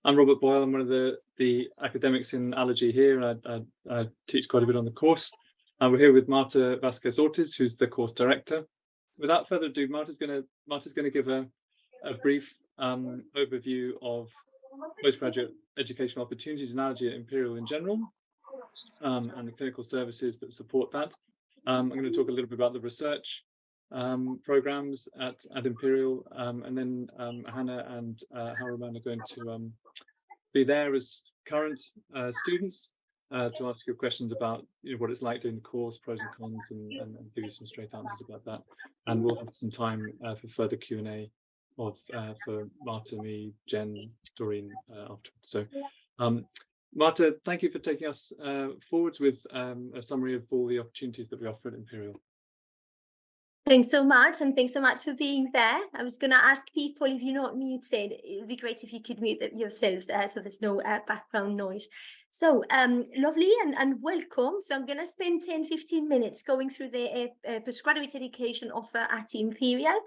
I'm Robert Boyle. I'm one of the academics in Allergy here, and I teach quite a bit on the course. We're here with Marta Vasquez-Ortiz, who's the course director. Without further ado, Marta's going to give a brief overview of postgraduate educational opportunities in Allergy at Imperial in general, and the clinical services that support that. I'm going to talk a little bit about the research programs at Imperial, and then Hannah and Harriman are going to be there as current students to ask you questions about what it's like doing the course, pros and cons, and give you some straight answers about that. And we'll have some time for further Q&A for Marta, me, Jen, Doreen afterwards. So Marta, thank you for taking us forwards with a summary of all the opportunities that we offer at Imperial. Thanks so much, and thanks so much for being there. I was going to ask people, if you're not muted, it would be great if you could mute yourselves so there's no background noise. So lovely and welcome. So I'm going to spend 10-15 minutes going through the postgraduate education offer at Imperial.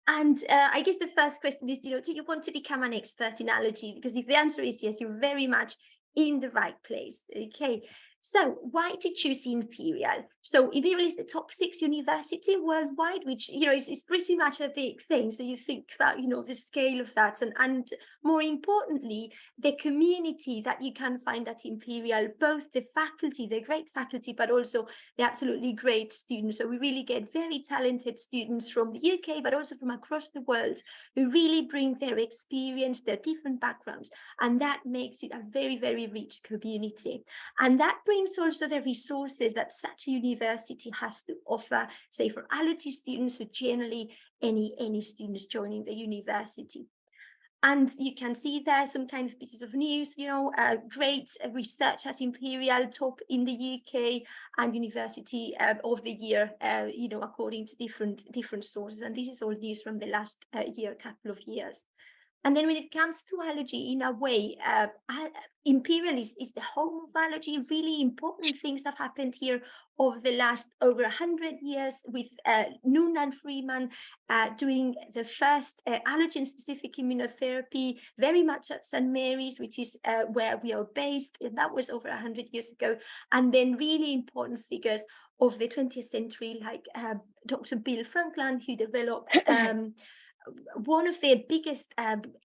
And I guess the first question is, do you want to become an expert in allergy? Because if the answer is yes, you're very much in the right place. Okay. So why to choose Imperial? So Imperial is the top 6 university worldwide, which, is pretty much a big thing. So you think about, the scale of that. And more importantly, the community that you can find at Imperial, both the faculty, the great faculty, but also the absolutely great students. So we really get very talented students from the UK, but also from across the world, who really bring their experience, their different backgrounds. And that makes it a very, very rich community. And that brings also the resources that such a university has to offer, say for allergy students, or generally any students joining the university. And you can see there some kind of pieces of news, great research at Imperial, top in the UK, and University of the Year, according to different sources. And this is all news from the last couple of years. And then when it comes to allergy, in a way, Imperial is the home of allergy. Really important things have happened here over the last over 100 years, with Noon and Freeman doing the first allergen-specific immunotherapy, very much at St. Mary's, which is where we are based. And that was over 100 years ago. And then really important figures of the 20th century, like Dr. Bill Franklin, who developed one of the biggest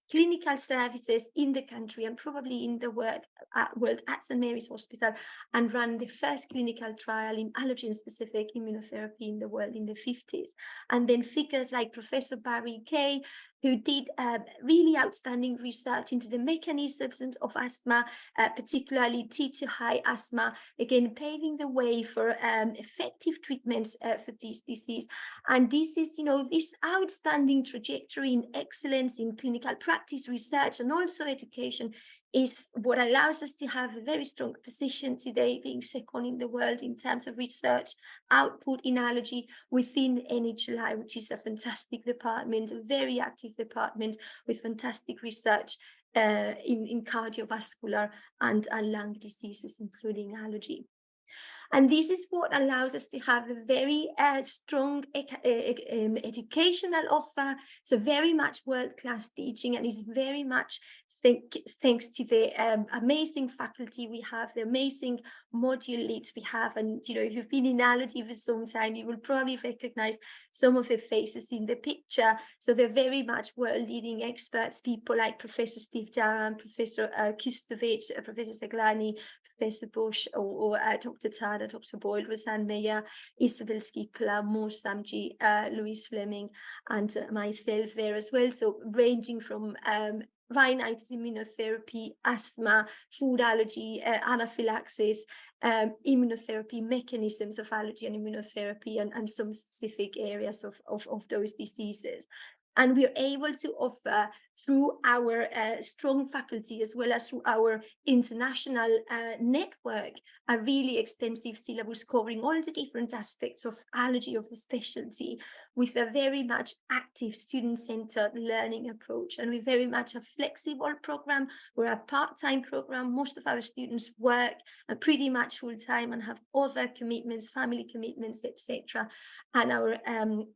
clinical services in the country and probably in the world at St. Mary's Hospital, and ran the first clinical trial in allergen-specific immunotherapy in the world in the 50s. And then figures like Professor Barry Kay, who did really outstanding research into the mechanisms of asthma, particularly T2 high asthma, again, paving the way for effective treatments for this disease. And this is, this outstanding trajectory in excellence in clinical practice, research, and also education is what allows us to have a very strong position today, being second in the world in terms of research output in allergy within NHLI, which is a fantastic department, a very active department with fantastic research in cardiovascular and lung diseases, including allergy. And this is what allows us to have a very strong educational offer, so very much world-class teaching, and is very much thanks to the amazing faculty we have, the amazing module leads we have. And, if you've been in allergy for some time, you will probably recognize some of the faces in the picture. So they're very much world-leading experts, people like Professor Steve Jaran, Professor Kustovich, Professor Zaglani, Professor Bush, or Dr. Tada, Dr. Boyle, Rosanne Meyer, Isabel Skipla, Mo Samji, Louise Fleming, and myself there as well. So ranging from rhinitis immunotherapy, asthma, food allergy, anaphylaxis, immunotherapy, mechanisms of allergy and immunotherapy, and some specific areas of those diseases. And we're able to offer, through our strong faculty, as well as through our international network, a really extensive syllabus covering all the different aspects of allergy of the specialty, with a very much active student-centered learning approach. And we're very much a flexible program. We're a part-time program. Most of our students work pretty much full-time and have other commitments, family commitments, etc. And our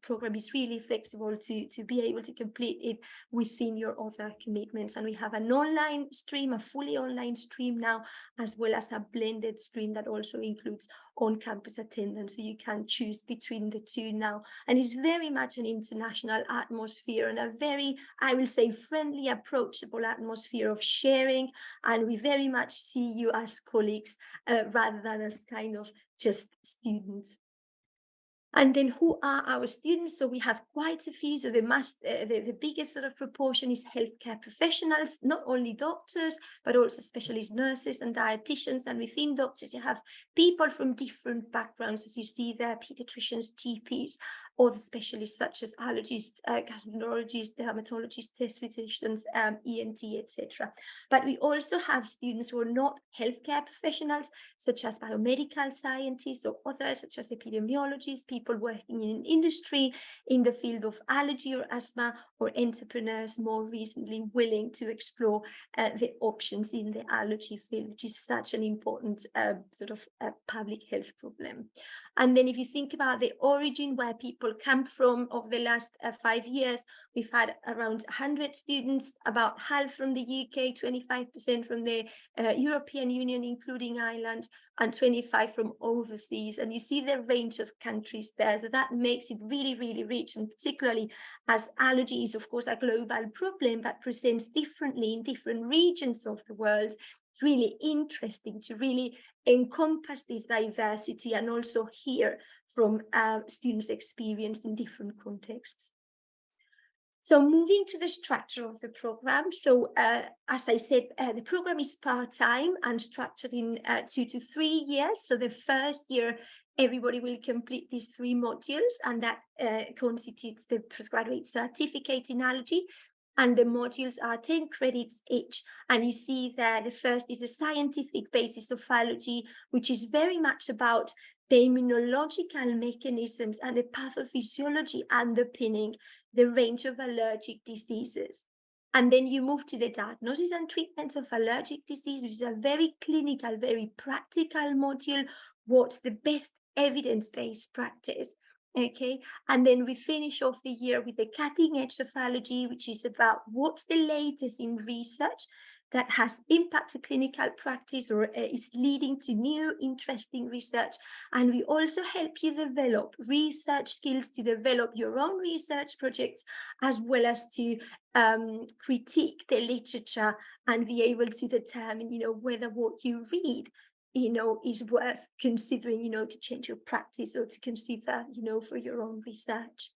program is really flexible to be able to complete it within your or other commitments. And we have an online stream, a fully online stream now, as well as a blended stream that also includes on-campus attendance. So you can choose between the two now. And it's very much an international atmosphere and a very, I will say, friendly, approachable atmosphere of sharing. And we very much see you as colleagues rather than as kind of just students. And then who are our students? So we have quite a few. So the biggest sort of proportion is healthcare professionals, not only doctors, but also specialist nurses and dietitians. And within doctors, you have people from different backgrounds, as you see there, pediatricians, GPs, other specialists such as allergists, gastroenterologists, dermatologists, test physicians, ENT, etc. But we also have students who are not healthcare professionals, such as biomedical scientists or others, such as epidemiologists, people working in industry in the field of allergy or asthma, or entrepreneurs more recently willing to explore the options in the allergy field, which is such an important sort of public health problem. And then if you think about the origin where people come from over the last 5 years, we've had around 100 students, about half from the UK, 25% from the European Union, including Ireland, and 25 from overseas. And you see the range of countries there. So that makes it really, really rich. And particularly as allergy is, of course, a global problem that presents differently in different regions of the world. It's really interesting to really encompass this diversity and also hear from students' experience in different contexts. So moving to the structure of the program. So as I said, the program is part-time and structured in 2 to 3 years. So the first year, everybody will complete these 3 modules, and that constitutes the postgraduate certificate in allergy. And the modules are 10 credits each. And you see there, the first is a scientific basis of allergy, which is very much about the immunological mechanisms and the pathophysiology underpinning the range of allergic diseases. And then you move to the diagnosis and treatment of allergic disease, which is a very clinical, very practical module. What's the best evidence-based practice? Okay, and then we finish off the year with the cutting edge of allergy, which is about what's the latest in research that has impact for clinical practice or is leading to new interesting research. And we also help you develop research skills to develop your own research projects, as well as to critique the literature and be able to determine, whether what you read is worth considering, to change your practice or to consider, for your own research.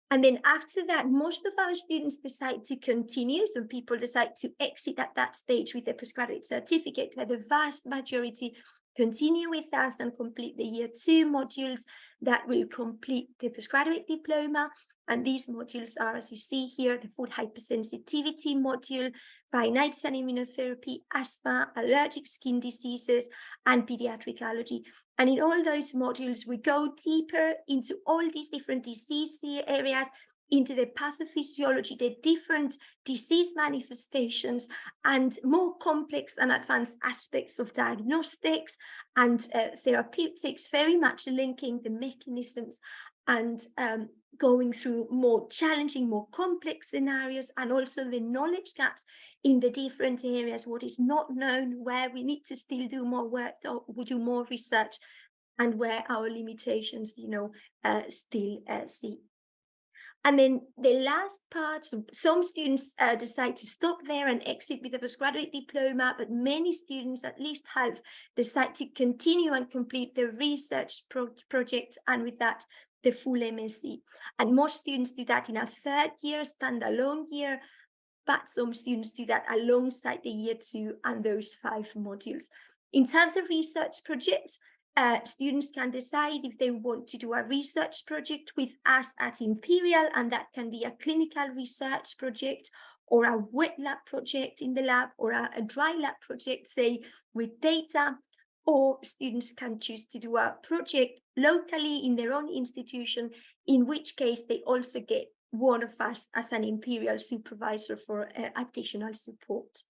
And then after that, most of our students decide to continue. So people decide to exit at that stage with a postgraduate certificate, where the vast majority continue with us and complete the year 2 modules that will complete the postgraduate diploma. And these modules are, as you see here, the food hypersensitivity module, rhinitis and immunotherapy, asthma, allergic skin diseases, and pediatric allergy. And in all those modules, we go deeper into all these different disease areas, into the pathophysiology, the different disease manifestations, and more complex and advanced aspects of diagnostics and therapeutics, very much linking the mechanisms and going through more challenging, more complex scenarios, and also the knowledge gaps in the different areas, what is not known, where we need to still do more work or do more research, and where our limitations, still see. And then the last part, some students decide to stop there and exit with a postgraduate diploma, but many students, at least half, decide to continue and complete the research project, and with that, the full MSc. And most students do that in a 3rd year, standalone year, but some students do that alongside the year 2 and those 5 modules. In terms of research projects, students can decide if they want to do a research project with us at Imperial, and that can be a clinical research project or a wet lab project in the lab, or a dry lab project, say, with data. Or students can choose to do a project locally in their own institution, in which case they also get one of us as an Imperial supervisor for additional support.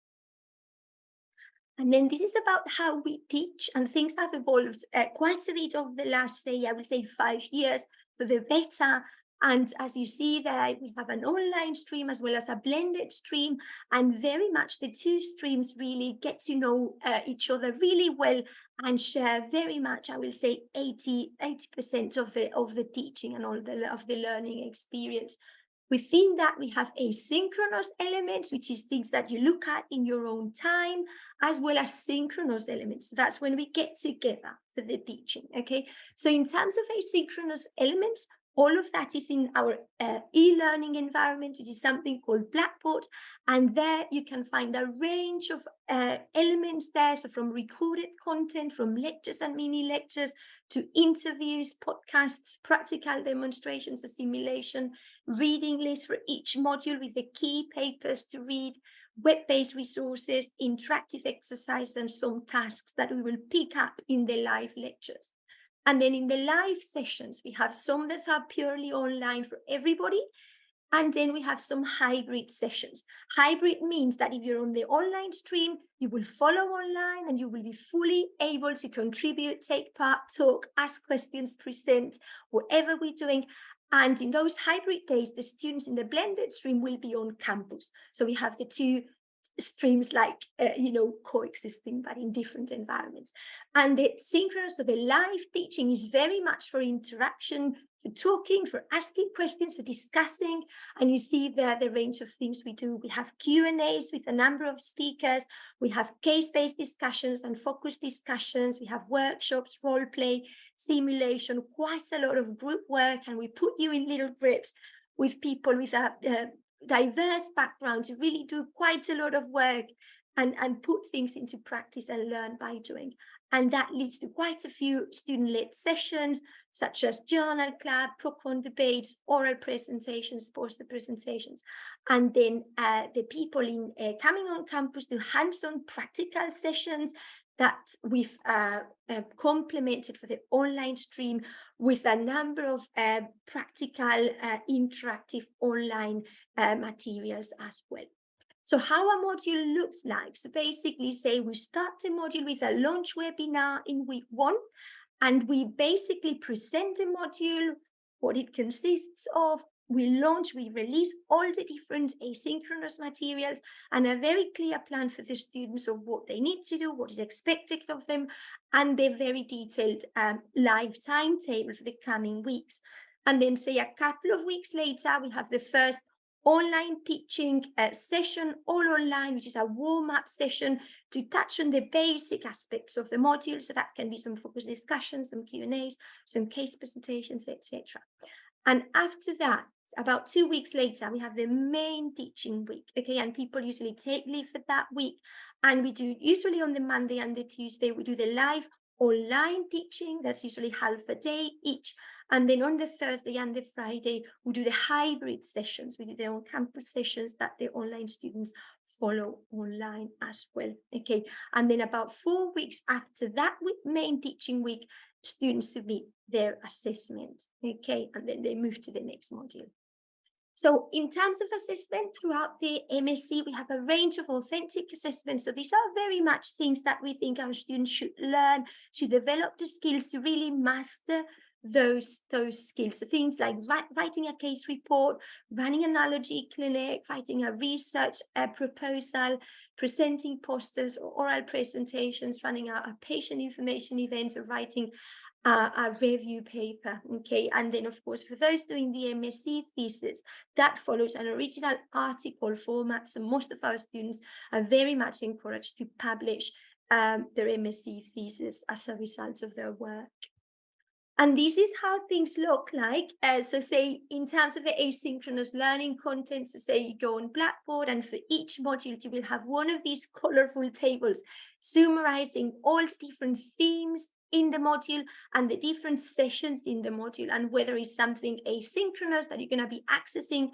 And then this is about how we teach, and things have evolved quite a bit over the last, I would say 5 years, for the better. And as you see there, we have an online stream as well as a blended stream, and very much the two streams really get to know each other really well and share very much, I will say 80% of the teaching and all of the learning experience. Within that, we have asynchronous elements, which is things that you look at in your own time, as well as synchronous elements. So that's when we get together for the teaching, okay? So in terms of asynchronous elements, all of that is in our e-learning environment, which is something called Blackboard. And there you can find a range of elements there. So from recorded content, from lectures and mini lectures, to interviews, podcasts, practical demonstrations, a simulation, reading lists for each module with the key papers to read, web-based resources, interactive exercises, and some tasks that we will pick up in the live lectures. And then in the live sessions, we have some that are purely online for everybody. And then we have some hybrid sessions. Hybrid means that if you're on the online stream, you will follow online and you will be fully able to contribute, take part, talk, ask questions, present, whatever we're doing. And in those hybrid days, the students in the blended stream will be on campus. So we have the two streams like, coexisting, but in different environments. And the synchronous, so the live teaching is very much for interaction, for talking, for asking questions, for discussing. And you see there the range of things we do. We have Q&As with a number of speakers. We have case-based discussions and focus discussions. We have workshops, role play, simulation, quite a lot of group work. And we put you in little groups with people with a diverse background to really do quite a lot of work and put things into practice and learn by doing. And that leads to quite a few student-led sessions, such as journal club, pro-con debates, oral presentations, poster presentations. And then the people in coming on campus do hands-on practical sessions that we've complemented for the online stream with a number of practical, interactive online materials as well. So how a module looks like. So basically say we start the module with a launch webinar in week 1, and we basically present the module, what it consists of. We release all the different asynchronous materials and a very clear plan for the students of what they need to do, what is expected of them, and the very detailed live timetable for the coming weeks. And then say a couple of weeks later, we have the first online teaching session, all online, which is a warm-up session to touch on the basic aspects of the module. So that can be some focus discussions, some Q&As, some case presentations, etc. And after that, about 2 weeks later, we have the main teaching week, okay? And people usually take leave for that week. And we do, usually on the Monday and the Tuesday, we do the live online teaching. That's usually half a day each. And then on the Thursday and the Friday, we do the hybrid sessions. We do the on-campus sessions that the online students follow online as well, okay? And then about 4 weeks after that week, main teaching week, students submit their assessment, okay? And then they move to the next module. So in terms of assessment throughout the MSc, we have a range of authentic assessments. So these are very much things that we think our students should learn, should develop the skills to really master those skills. So things like writing a case report, running an allergy clinic, writing a research proposal, presenting posters or oral presentations, running a patient information event, or writing a review paper, okay? And then, of course, for those doing the MSc thesis, that follows an original article format. So most of our students are very much encouraged to publish their MSc thesis as a result of their work. And this is how things look like. So say in terms of the asynchronous learning content, so say you go on Blackboard, and for each module, you will have one of these colorful tables summarizing all the different themes in the module and the different sessions in the module, and whether it's something asynchronous that you're going to be accessing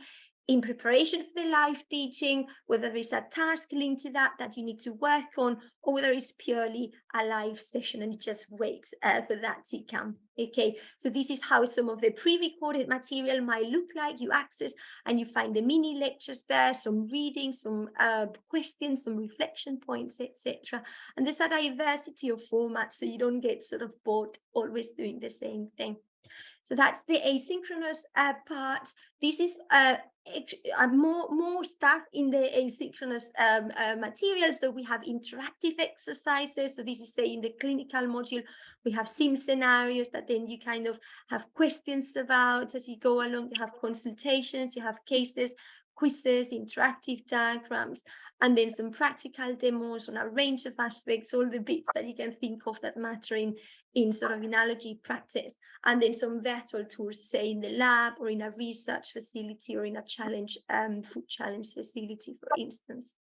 in preparation for the live teaching, whether it's a task linked to that you need to work on, or whether it's purely a live session and you just wait for that to come. Okay, so this is how some of the pre-recorded material might look like. You access and you find the mini lectures there, some reading, some questions, some reflection points, etc. And there's a diversity of formats, so you don't get sort of bored always doing the same thing. So that's the asynchronous part. This is more stuff in the asynchronous material. So we have interactive exercises. So this is, say, in the clinical module, we have sim scenarios that then you kind of have questions about as you go along. You have consultations, you have cases, quizzes, interactive diagrams, and then some practical demos on a range of aspects, all the bits that you can think of that matter in sort of in allergy practice, and then some virtual tours, say in the lab or in a research facility or in a challenge, food challenge facility, for instance.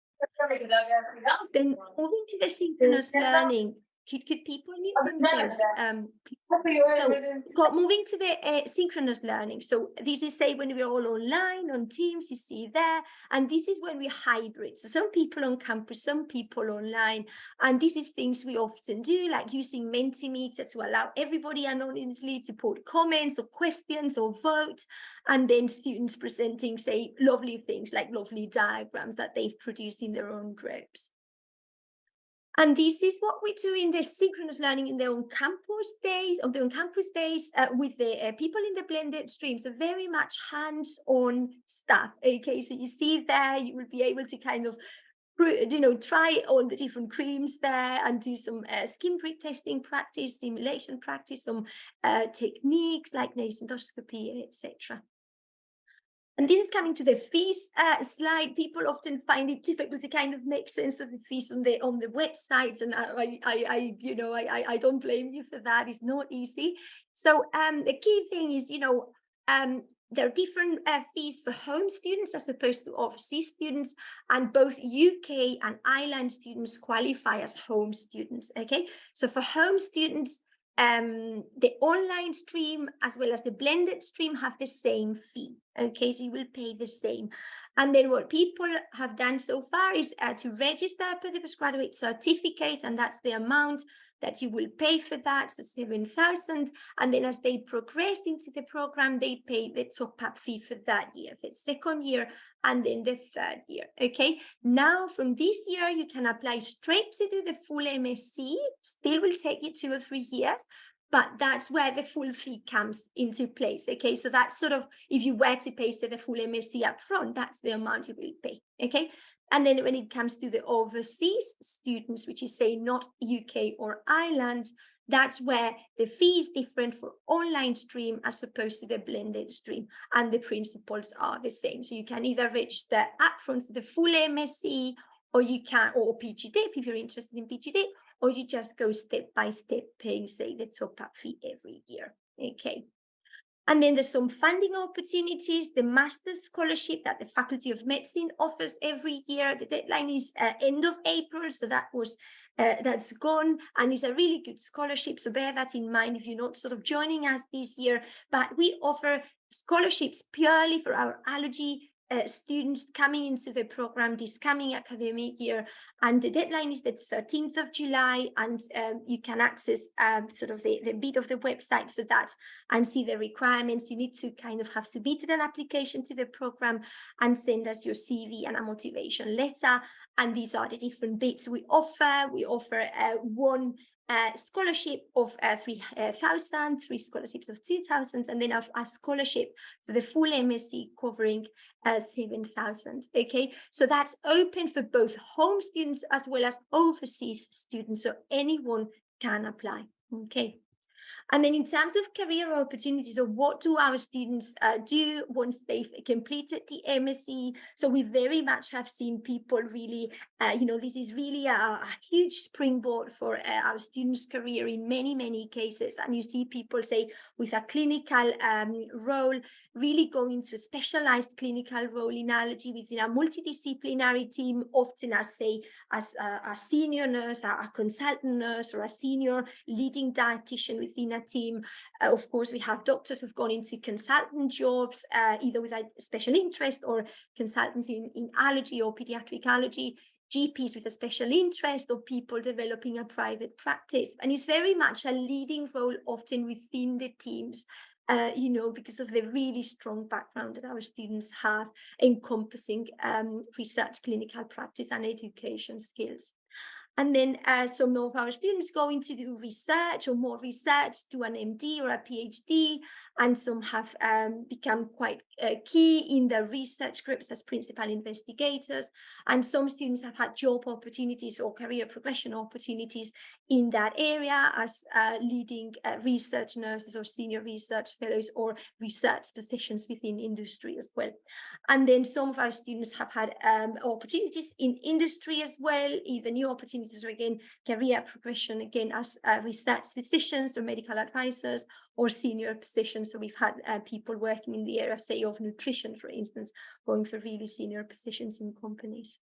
Then moving to the synchronous learning, could people mute themselves? Moving to the synchronous learning. So this is, say, when we're all online on Teams, you see there, and this is when we're hybrid. So some people on campus, some people online, and this is things we often do, like using Mentimeter to allow everybody anonymously to put comments or questions or vote, and then students presenting, say, lovely things like lovely diagrams that they've produced in their own groups. And this is what we do in the synchronous learning in their own campus days, with the people in the blended streams. So very much hands-on stuff. Okay, so you see there, you will be able to kind of, try all the different creams there and do some skin prick testing practice, simulation practice, some techniques like nasal endoscopy, etc. And this is coming to the fees slide. People often find it difficult to kind of make sense of the fees on the websites, and I don't blame you for that. It's not easy. So the key thing is, there are different fees for home students as opposed to overseas students, and both UK and Ireland students qualify as home students. Okay, so for home students, the online stream as well as the blended stream have the same fee. Okay, so you will pay the same. And then what people have done so far is to register for the postgraduate certificate, and that's the amount that you will pay for that, so 7,000. And then as they progress into the program, they pay the top-up fee for that year, the second year, and then the third year. Okay, now from this year, you can apply straight to do the full MSc. Still will take you 2 or 3 years, but that's where the full fee comes into place. Okay, so that's sort of, if you were to pay the full MSc up front, that's the amount you will pay. Okay, and then when it comes to the overseas students, which is, say, not UK or Ireland, that's where the fee is different for online stream as opposed to the blended stream, and the principles are the same. So you can either register upfront for the full MSc, or you can, or PGDIP if you're interested in PGDIP, or you just go step by step paying, say, the top-up fee every year. Okay. And then there's some funding opportunities, the master's scholarship that the Faculty of Medicine offers every year. The deadline is end of April, so that's gone, and it's a really good scholarship. So bear that in mind if you're not sort of joining us this year. But we offer scholarships purely for our allergy students coming into the program this coming academic year, and the deadline is the 13th of July, and you can access sort of the bit of the website for that and see the requirements. You need to kind of have submitted an application to the program and send us your CV and a motivation letter, and these are the different bits we offer. We offer one scholarship of 3,000, 3 scholarships of 2,000, and then a scholarship for the full MSc covering 7,000. Okay, so that's open for both home students as well as overseas students, so anyone can apply. Okay. And then in terms of career opportunities, or what do our students do once they've completed the MSc? So we very much have seen people really, this is really a huge springboard for our students' career in many, many cases. And you see people, say, with a clinical role, really going into a specialized clinical role in allergy within a multidisciplinary team, often as, say, as a senior nurse, a consultant nurse, or a senior leading dietitian within a team. Of course, we have doctors who've gone into consultant jobs, either with a special interest or consultants in allergy or pediatric allergy, GPs with a special interest, or people developing a private practice. And it's very much a leading role often within the teams, because of the really strong background that our students have, encompassing research, clinical practice, and education skills. And then some of our students go into do research or more research, do an MD or a PhD, and some have become quite key in the research groups as principal investigators. And some students have had job opportunities or career progression opportunities in that area as leading research nurses or senior research fellows or research positions within industry as well. And then some of our students have had opportunities in industry as well, either new opportunities or again, career progression, again, as research physicians or medical advisors or senior positions. So we've had people working in the area, say, of nutrition, for instance, going for really senior positions in companies.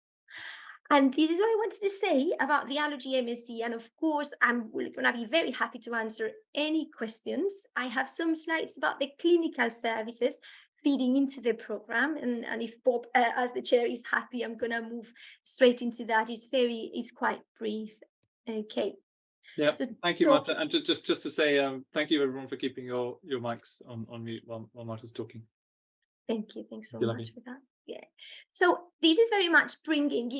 And this is what I wanted to say about the Allergy MSc. And of course, I'm going to be very happy to answer any questions. I have some slides about the clinical services feeding into the program. And if Bob, as the chair, is happy, I'm going to move straight into that. It's quite brief. Okay. Yeah, so thank you, Marta. And just to say, thank you everyone for keeping your mics on mute while Marta's talking. Thank you. Thanks so much for that. Yeah. So this is very much bringing,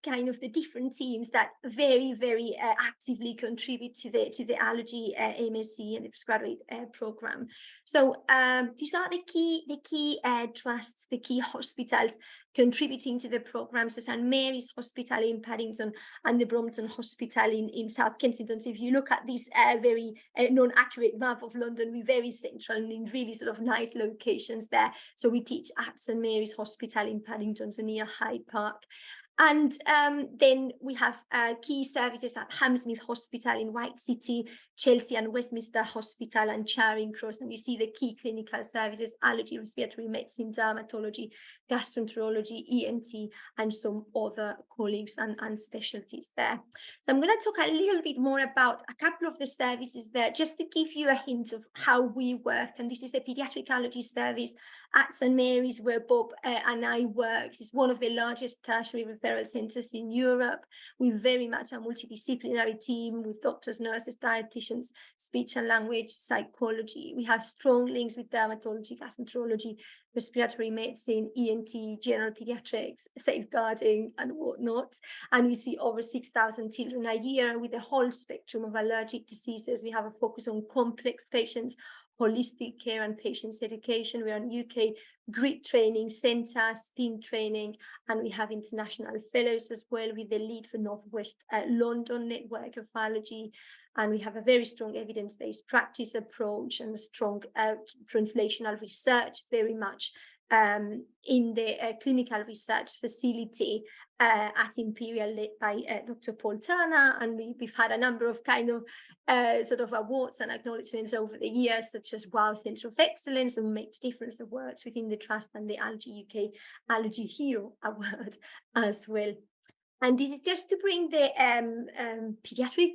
kind of the different teams that very, very actively contribute to the Allergy MSc and the postgraduate program. So these are the key trusts, the key hospitals contributing to the program. So St. Mary's Hospital in Paddington and the Brompton Hospital in South Kensington. So if you look at this very non-accurate map of London, we're very central and in really sort of nice locations there. So we teach at St. Mary's Hospital in Paddington, so near Hyde Park. And then we have key services at Hammersmith Hospital in White City, Chelsea and Westminster Hospital, and Charing Cross. And you see the key clinical services: allergy, respiratory medicine, dermatology, gastroenterology, ENT, and some other colleagues and specialties there. So I'm going to talk a little bit more about a couple of the services there, just to give you a hint of how we work. And this is the Paediatric Allergy Service at St. Mary's, where Bob and I work. It's one of the largest tertiary referral centres in Europe. We're very much a multidisciplinary team with doctors, nurses, dietitians, speech and language, psychology. We have strong links with dermatology, gastroenterology, respiratory medicine, ENT, general pediatrics, safeguarding, and whatnot. And we see over 6,000 children a year with a whole spectrum of allergic diseases. We have a focus on complex patients, holistic care, and patients' education. We are an UK grit training centre, STEAM training, and we have international fellows as well with the lead for Northwest London network of allergy. And we have a very strong evidence-based practice approach and a strong translational research, very much in the clinical research facility at Imperial, led by Dr. Paul Turner. And we've had a number of kind of sort of awards and acknowledgements over the years, such as WOW Centre of Excellence and Make Difference Awards within the Trust, and the Allergy UK Allergy Hero Award as well. And this is just to bring the paediatric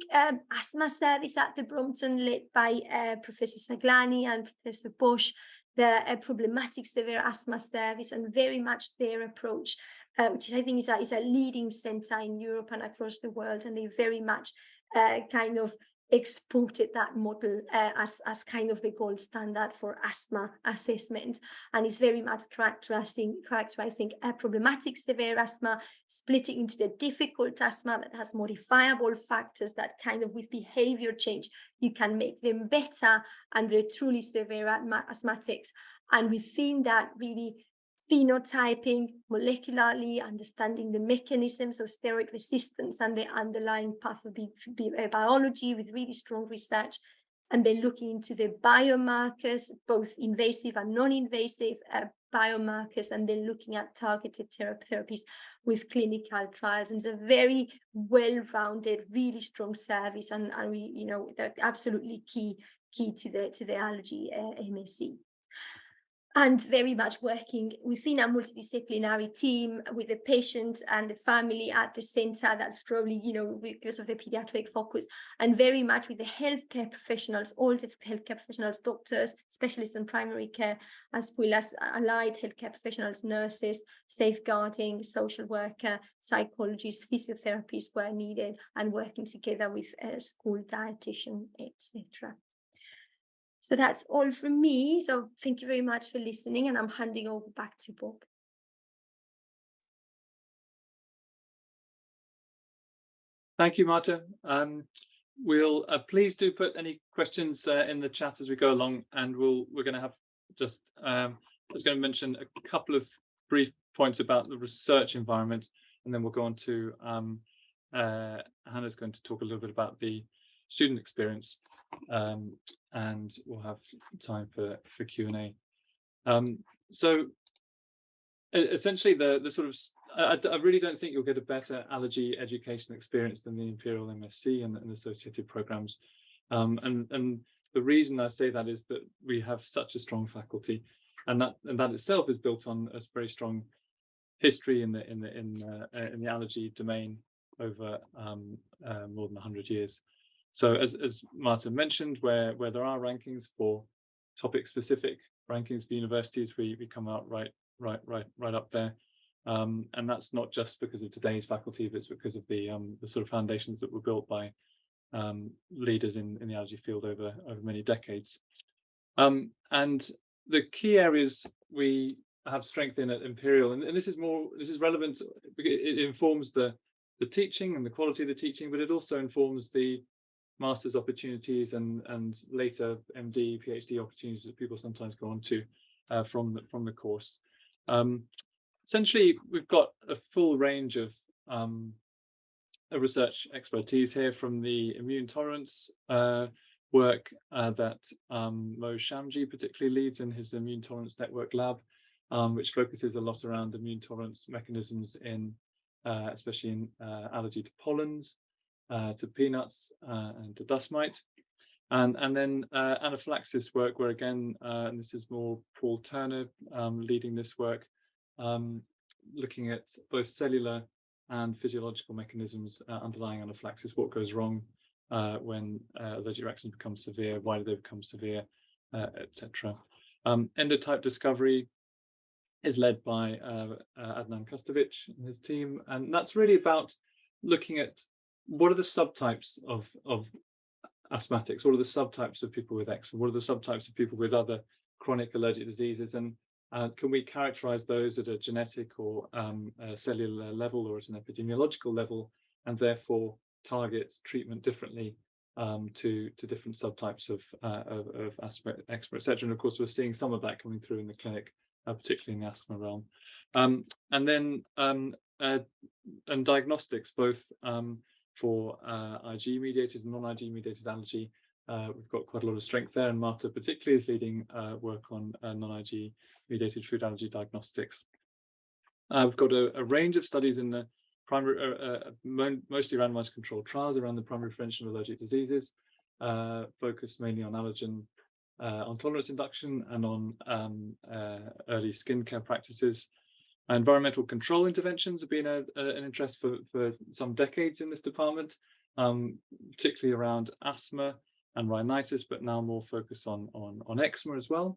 asthma service at the Brompton, led by Professor Saglani and Professor Bosch, the problematic severe asthma service, and very much their approach, which I think is a leading centre in Europe and across the world. And they very much kind of exported that model as kind of the gold standard for asthma assessment, and it's very much characterizing a problematic severe asthma, splitting into the difficult asthma that has modifiable factors that kind of with behavior change you can make them better, and the truly severe asthmatics. And within that, really phenotyping molecularly, understanding the mechanisms of steroid resistance and the underlying pathobiology with really strong research, and then looking into the biomarkers, both invasive and non-invasive biomarkers, and then looking at targeted therapies with clinical trials. And it's a very well-rounded, really strong service, and we, they're absolutely key to the allergy MSc. And very much working within a multidisciplinary team with the patient and the family at the centre. That's probably, because of the paediatric focus, and very much with the healthcare professionals, all the healthcare professionals, doctors, specialists in primary care, as well as allied healthcare professionals, nurses, safeguarding, social worker, psychologists, physiotherapists where needed, and working together with a school dietitian, etc. So that's all from me. So thank you very much for listening, and I'm handing over back to Bob. Thank you, Marta. We'll please do put any questions in the chat as we go along, and we're going to have just I was going to mention a couple of brief points about the research environment, and then we'll go on to Hannah's going to talk a little bit about the student experience, and we'll have time for Q&A. So essentially, the sort of I really don't think you'll get a better allergy education experience than the Imperial MSc and associated programs. And the reason I say that is that we have such a strong faculty, and that itself is built on a very strong history in the allergy domain over more than 100 years. So as Martin mentioned, where there are rankings for topic specific rankings for universities, we come out right up there. And that's not just because of today's faculty, but it's because of the sort of foundations that were built by leaders in the allergy field over many decades. And the key areas we have strength in at Imperial, and this is relevant because it informs the teaching and the quality of the teaching, but it also informs the master's opportunities and later MD, PhD opportunities that people sometimes go on to from the course. Essentially, we've got a full range of research expertise here, from the immune tolerance work that Mo Shamji particularly leads in his Immune Tolerance Network Lab, which focuses a lot around immune tolerance mechanisms in especially in allergy to pollens, to peanuts, and to dust mite. And then anaphylaxis work, where again, and this is more Paul Turner leading this work, looking at both cellular and physiological mechanisms underlying anaphylaxis, what goes wrong when allergic reactions become severe, why do they become severe, etc. Endotype discovery is led by Adnan Kustovic and his team, and that's really about looking at what are the subtypes of asthmatics, what are the subtypes of people with eczema, what are the subtypes of people with other chronic allergic diseases, and can we characterize those at a genetic or a cellular level or at an epidemiological level, and therefore target treatment differently to different subtypes of asthma, eczema, etc. And of course, we're seeing some of that coming through in the clinic, particularly in the asthma realm. And then and diagnostics, both for IG-mediated and non-IG mediated allergy. We've got quite a lot of strength there, and Marta particularly is leading work on non-IG mediated food allergy diagnostics. We've got a range of studies in the primary, mostly randomized controlled trials around the primary prevention of allergic diseases, focused mainly on allergen on tolerance induction and on early skincare practices. Environmental control interventions have been an interest for some decades in this department, particularly around asthma and rhinitis, but now more focus on eczema as well.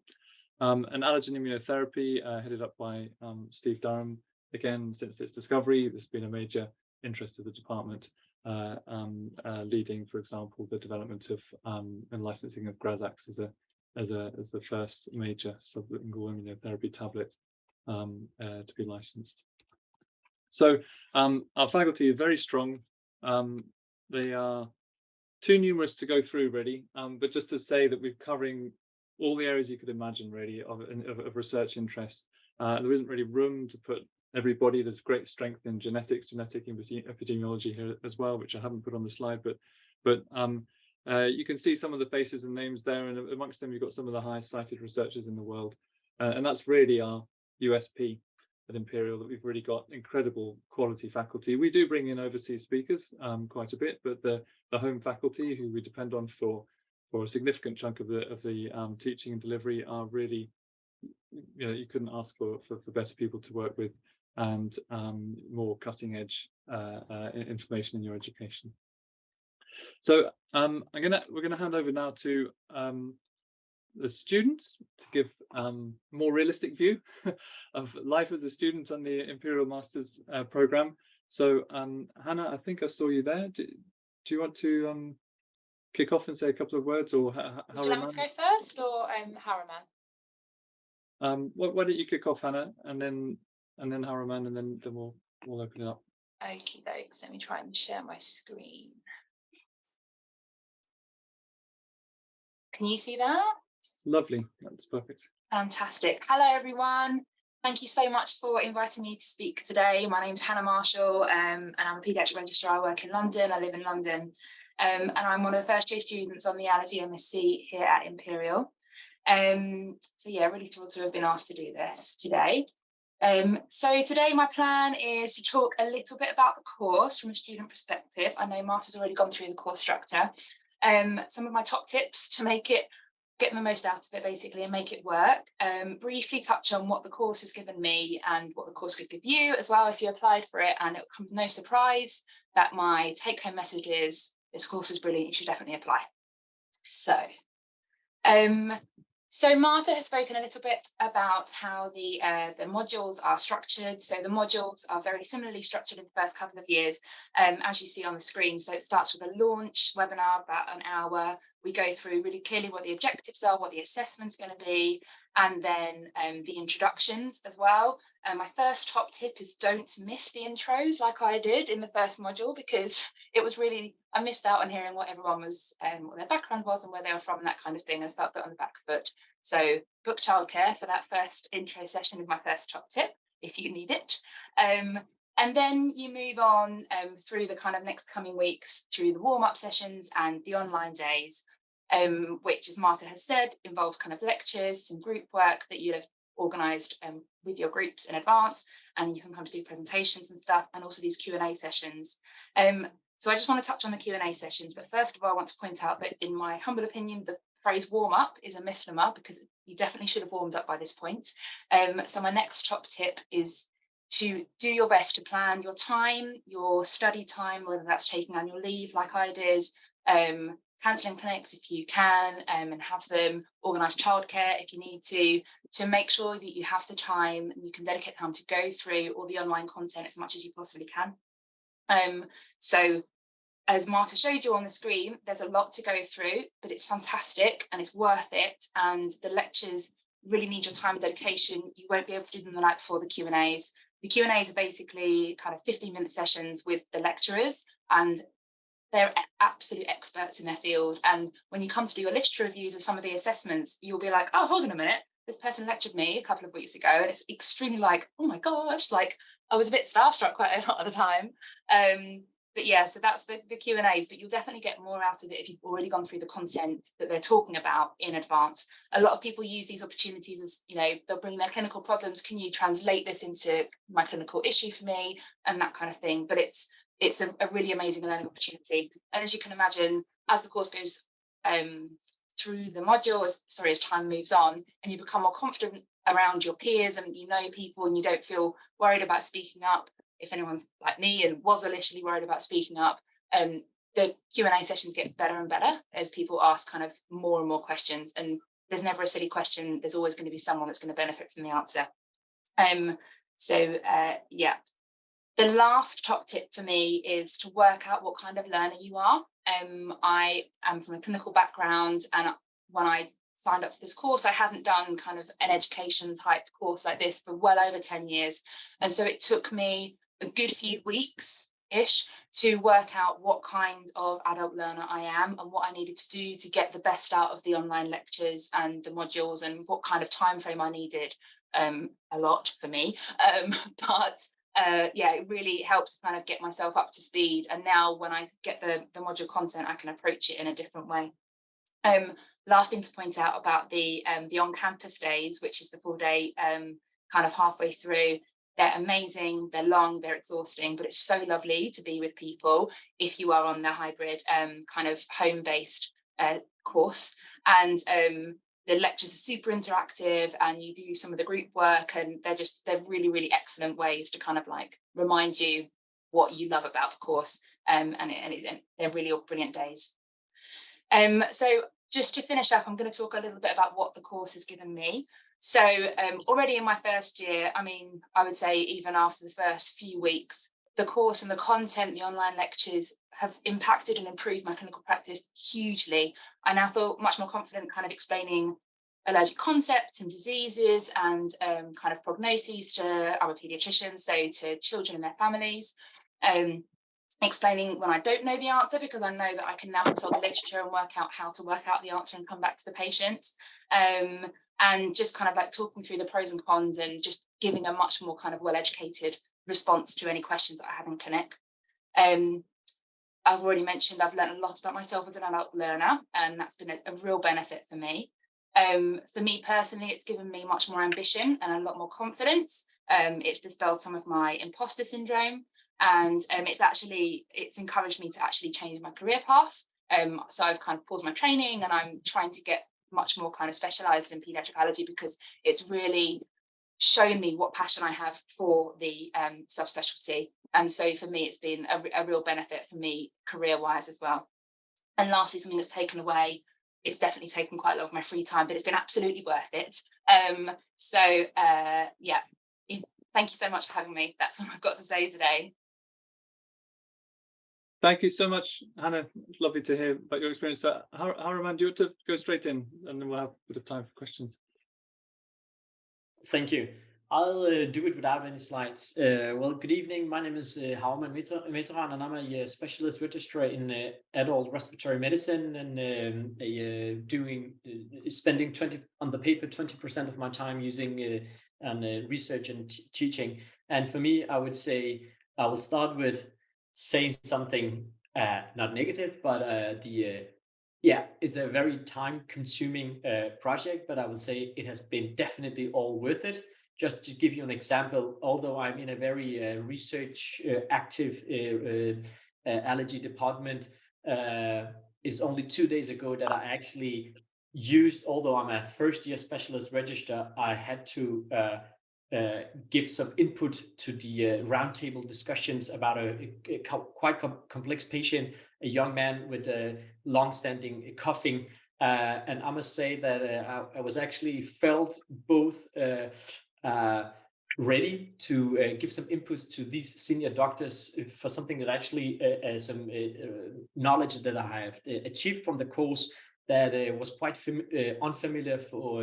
And allergen immunotherapy, headed up by Steve Durham. Again, since its discovery, this has been a major interest of the department, leading, for example, the development of and licensing of Grazax as the first major sublingual immunotherapy tablet to be licensed. So our faculty is very strong. They are too numerous to go through really, but just to say that we're covering all the areas you could imagine really of research interest. There isn't really room to put everybody. There's great strength in genetics, genetic epidemiology here as well, which I haven't put on the slide, but you can see some of the faces and names there, and amongst them you've got some of the highest cited researchers in the world, and that's really our USP at Imperial, that we've really got incredible quality faculty. We do bring in overseas speakers quite a bit, but the home faculty, who we depend on for a significant chunk of the teaching and delivery, are really, you couldn't ask for better people to work with, and more cutting edge information in your education. So we're gonna hand over now to the students to give more realistic view of life as a student on the Imperial Masters program. So Hannah, I think I saw you there. Do you want to kick off and say a couple of words, or Would you like me to go first, or Harriman? Why don't you kick off, Hannah, and then Harriman, and then we'll open it up. Okie dokes, let me try and share my screen. Can you see that? Lovely. That's perfect. Fantastic. Hello, everyone. Thank you so much for inviting me to speak today. My name's Hannah Marshall, and I'm a paediatric registrar. I work in London. I live in London, and I'm one of the first year students on the Allergy MSc here at Imperial. So yeah, really thrilled to have been asked to do this today. So today my plan is to talk a little bit about the course from a student perspective. I know Marta's already gone through the course structure. Some of my top tips to get the most out of it basically and make it work. Briefly touch on what the course has given me and what the course could give you as well if you applied for it, and it will come no surprise that my take-home message is this course is brilliant, you should definitely apply. So Marta has spoken a little bit about how the modules are structured. So the modules are very similarly structured in the first couple of years, as you see on the screen. So it starts with a launch webinar, about an hour. We go through really clearly what the objectives are, what the assessment's going to be, and then the introductions as well. My first top tip is don't miss the intros like I did in the first module, because it was really, I missed out on hearing what everyone was, what their background was and where they were from and that kind of thing, and felt a bit on the back foot. So book childcare for that first intro session is my first top tip, if you need it. And then you move on through the kind of next coming weeks through the warm-up sessions and the online days, which, as Marta has said, involves kind of lectures, some group work that you'll have organised with your groups in advance, and you sometimes do presentations and stuff, and also these Q&A sessions. So I just want to touch on the Q&A sessions, but first of all, I want to point out that in my humble opinion, the phrase warm up is a misnomer, because you definitely should have warmed up by this point. So my next top tip is to do your best to plan your time, your study time, whether that's taking annual leave like I did, cancelling clinics if you can, and have them organise childcare if you need to make sure that you have the time and you can dedicate time to go through all the online content as much as you possibly can. So as Marta showed you on the screen, there's a lot to go through, but it's fantastic and it's worth it. And the lectures really need your time and dedication. You won't be able to do them the night before the Q&As. The Q&As are basically kind of 15-minute sessions with the lecturers, and they're absolute experts in their field. And when you come to do your literature reviews of some of the assessments, you'll be like, oh, hold on a minute, this person lectured me a couple of weeks ago, and it's extremely like, oh my gosh, like I was a bit starstruck quite a lot of the time. But yeah, so that's the Q&As, but you'll definitely get more out of it if you've already gone through the content that they're talking about in advance. A lot of people use these opportunities as, you know, they'll bring their clinical problems. Can you translate this into my clinical issue for me, and that kind of thing. But it's a really amazing learning opportunity. And as you can imagine, as the course goes through the module, as time moves on, and you become more confident around your peers and you know people and you don't feel worried about speaking up, if anyone's like me and was initially worried about speaking up, the Q&A sessions get better and better as people ask kind of more and more questions, and there's never a silly question. There's always going to be someone that's going to benefit from the answer. Yeah. The last top tip for me is to work out what kind of learner you are. I am from a clinical background, and when I signed up to this course, I hadn't done kind of an education type course like this for well over 10 years. And so it took me a good few weeks-ish to work out what kind of adult learner I am and what I needed to do to get the best out of the online lectures and the modules, and what kind of time frame I needed. A lot for me, yeah, it really helped to kind of get myself up to speed. And now when I get the module content, I can approach it in a different way. Last thing to point out about the on-campus days, which is the full day, kind of halfway through, they're amazing, they're long, they're exhausting, but it's so lovely to be with people if you are on the hybrid kind of home-based course. And the lectures are super interactive, and you do some of the group work, and they're really, really excellent ways to kind of like remind you what you love about the course, and they're really all brilliant days. So just to finish up, I'm going to talk a little bit about what the course has given me. So already in my first year, I mean, I would say even after the first few weeks, the course and the content, the online lectures have impacted and improved my clinical practice hugely. I now feel much more confident kind of explaining allergic concepts and diseases and kind of prognoses to our paediatricians, so to children and their families. explaining when I don't know the answer, because I know that I can now consult the literature and work out how to work out the answer and come back to the patient. And just kind of like talking through the pros and cons and just giving a much more kind of well-educated response to any questions that I have in clinic. I've already mentioned I've learned a lot about myself as an adult learner, and that's been a real benefit for me. For me personally, it's given me much more ambition and a lot more confidence. It's dispelled some of my imposter syndrome, and it's encouraged me to actually change my career path. So I've kind of paused my training, and I'm trying to get much more kind of specialized in paediatric allergy, because it's really shown me what passion I have for the subspecialty. And so for me, it's been a real benefit for me career-wise as well. And lastly, something that's taken away, it's definitely taken quite a lot of my free time, but it's been absolutely worth it. Yeah, thank you so much for having me. That's what I've got to say today. Thank you so much, Hannah. It's lovely to hear about your experience. So, Haraman, do you want to go straight in, and then we'll have a bit of time for questions. Thank you. I'll do it without any slides. Well, good evening. My name is Haraman Veteran, and I'm a specialist registrar in adult respiratory medicine, and spending 20% of my time using research and teaching. And for me, I would say I will start with saying something not negative, but it's a very time-consuming project, but I would say it has been definitely all worth it. Just to give you an example, although I'm in a very research active allergy department, it's only 2 days ago that I actually used, although I'm a first-year specialist registrar, I had to give some input to the roundtable discussions about a quite complex patient, a young man with a long-standing coughing. And I must say that I was actually felt both ready to give some inputs to these senior doctors for something that actually some knowledge that I have achieved from the course that was quite unfamiliar for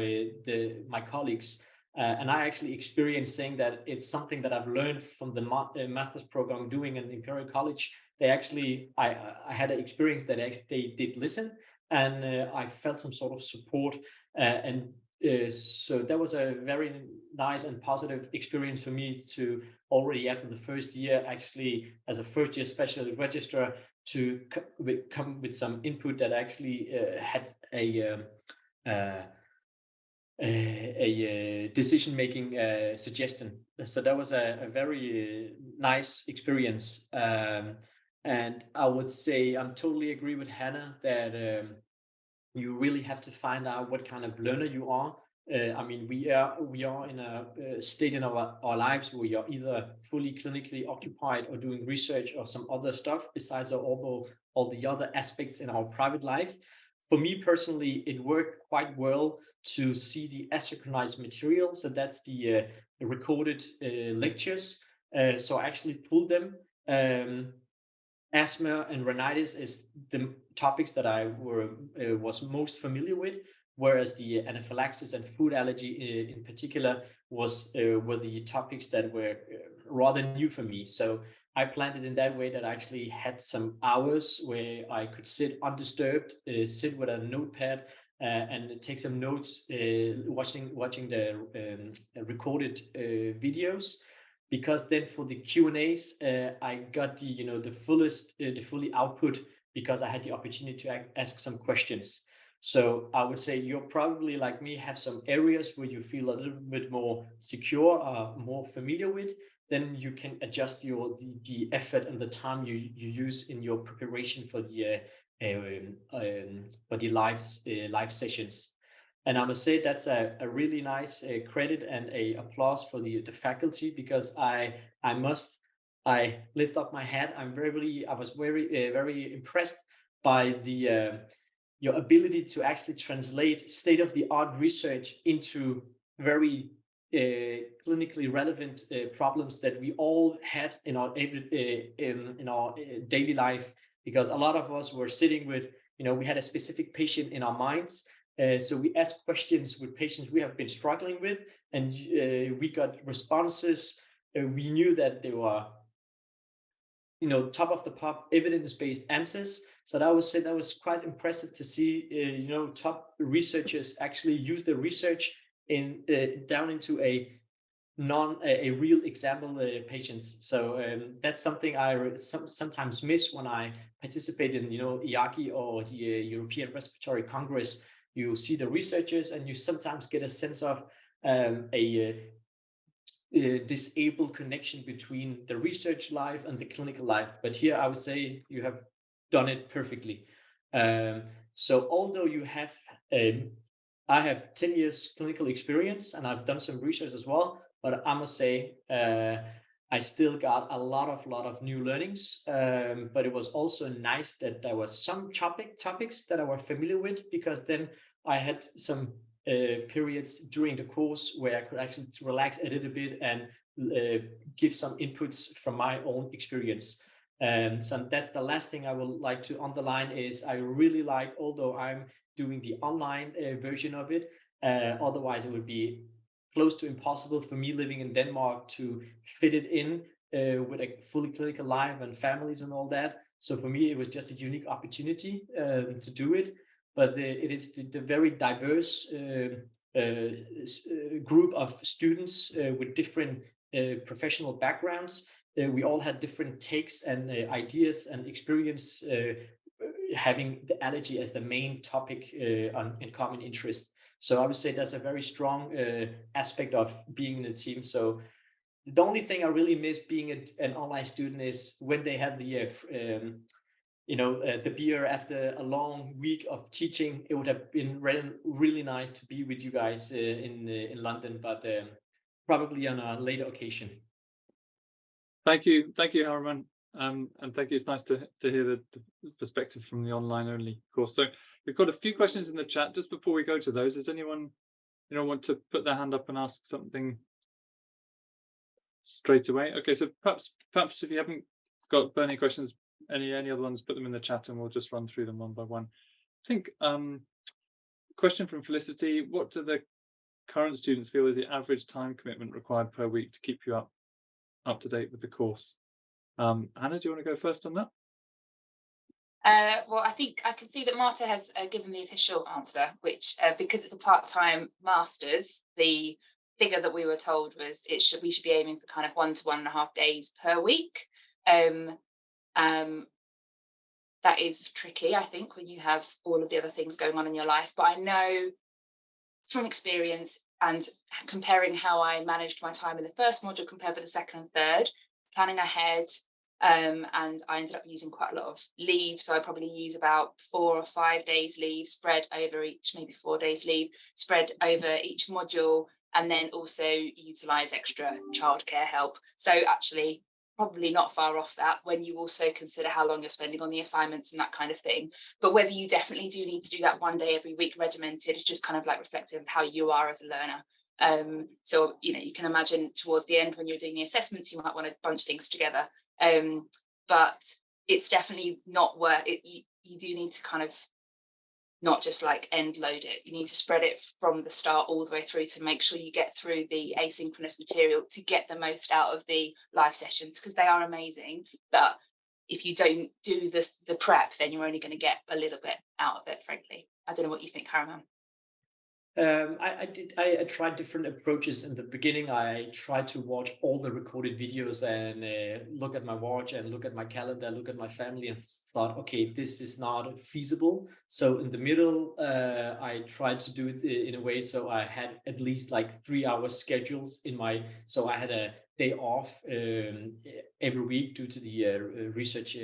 my colleagues. And I actually experienced saying that it's something that I've learned from the master's program doing in Imperial College. I had an experience that they did listen, and I felt some sort of support. So that was a very nice and positive experience for me to already after the first year, actually as a first year specialist registrar, to come with some input that actually had a decision-making suggestion. So that was a very nice experience. And I would say I'm totally agree with Hannah that you really have to find out what kind of learner you are. I mean, we are in a state in our lives where we are either fully clinically occupied or doing research or some other stuff besides all the other aspects in our private life. For me personally, it worked quite well to see the asynchronized material. So that's the recorded lectures. So I actually pulled them. Asthma and rhinitis is the topics that I was most familiar with, whereas the anaphylaxis and food allergy in particular were the topics that were rather new for me. So I planned it in that way that I actually had some hours where I could sit undisturbed, sit with a notepad and take some notes, watching the recorded videos. Because then for the Q&As, I got the fully output because I had the opportunity to ask some questions. So I would say you're probably like me, have some areas where you feel a little bit more secure, more familiar with. Then you can adjust the effort and the time you use in your preparation for the live sessions. And I must say that's a really nice credit and a applause for the faculty, because I lift up my hat. I was very impressed by your ability to actually translate state-of-the-art research into very clinically relevant problems that we all had in our daily life. Because a lot of us were sitting with, we had a specific patient in our minds. So we asked questions with patients we have been struggling with, and we got responses. We knew that they were top of the pop evidence-based answers. So I would say that was quite impressive to see, top researchers actually use the research in down into a real example patients. So that's something I sometimes miss when I participate in, IACI or the European Respiratory Congress. You see the researchers and you sometimes get a sense of a disabled connection between the research life and the clinical life. But here I would say you have done it perfectly. So although you have, I have 10 years clinical experience and I've done some research as well, but I must say I still got a lot of new learnings. But it was also nice that there was some topics that I was familiar with, because then I had some periods during the course where I could actually relax a little bit and give some inputs from my own experience. And so that's the last thing I would like to underline is I really like, although I'm doing the online version of it, otherwise it would be close to impossible for me living in Denmark to fit it in with a fully clinical life and families and all that. So for me, it was just a unique opportunity to do it. But it is the very diverse group of students with different professional backgrounds. We all had different takes and ideas and experience having the allergy as the main topic in common interest. So I would say that's a very strong aspect of being in a team. So the only thing I really miss being an online student is when they have the the beer after a long week of teaching. It would have been really nice to be with you guys in London, but probably on a later occasion. Thank you, Harman, and thank you. It's nice to hear the perspective from the online only course. So we've got a few questions in the chat. Just before we go to those, does anyone want to put their hand up and ask something straight away? Okay, so perhaps if you haven't got burning questions, any other ones, put them in the chat and we'll just run through them one by one. I think question from Felicity: what do the current students feel is the average time commitment required per week to keep you up to date with the course? Hannah, do you want to go first on that? Well, I think I can see that Marta has given the official answer, which because it's a part-time master's, the figure that we were told was we should be aiming for kind of 1 to 1.5 days per week. That is tricky, I think, when you have all of the other things going on in your life. But I know from experience and comparing how I managed my time in the first module compared with the second and third, planning ahead, and I ended up using quite a lot of leave. So I probably use about 4 or 5 days leave spread over each, maybe 4 days leave spread over each module, and then also utilize extra childcare help. So actually, probably not far off that when you also consider how long you're spending on the assignments and that kind of thing. But whether you definitely do need to do that 1 day every week regimented is just kind of like reflective of how you are as a learner. So, you can imagine towards the end when you're doing the assessments, you might want to bunch things together. But it's definitely not worth it. You do need to kind of not just like end load it. You need to spread it from the start all the way through to make sure you get through the asynchronous material to get the most out of the live sessions, because they are amazing. But if you don't do the prep, then you're only going to get a little bit out of it, frankly. I don't know what you think, Harriman. I tried different approaches. In the beginning, I tried to watch all the recorded videos and look at my watch and look at my calendar, look at my family, and thought, okay, this is not feasible. So in the middle, I tried to do it in a way so I had at least like 3-hour schedules so I had a day off every week due to the research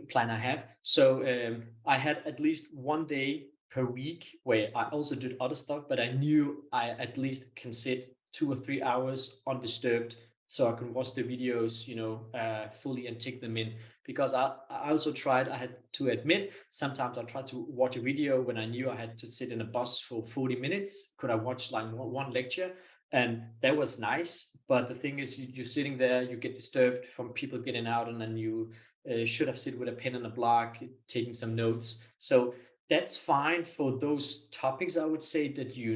plan I have. So I had at least 1 day per week where I also did other stuff, but I knew I at least can sit 2 or 3 hours undisturbed so I can watch the videos, fully and take them in. Because I also tried, I had to admit, sometimes I tried to watch a video when I knew I had to sit in a bus for 40 minutes. Could I watch like one lecture? And that was nice. But the thing is, you're sitting there, you get disturbed from people getting out, and then you should have sit with a pen and a block, taking some notes. So that's fine for those topics, I would say, that you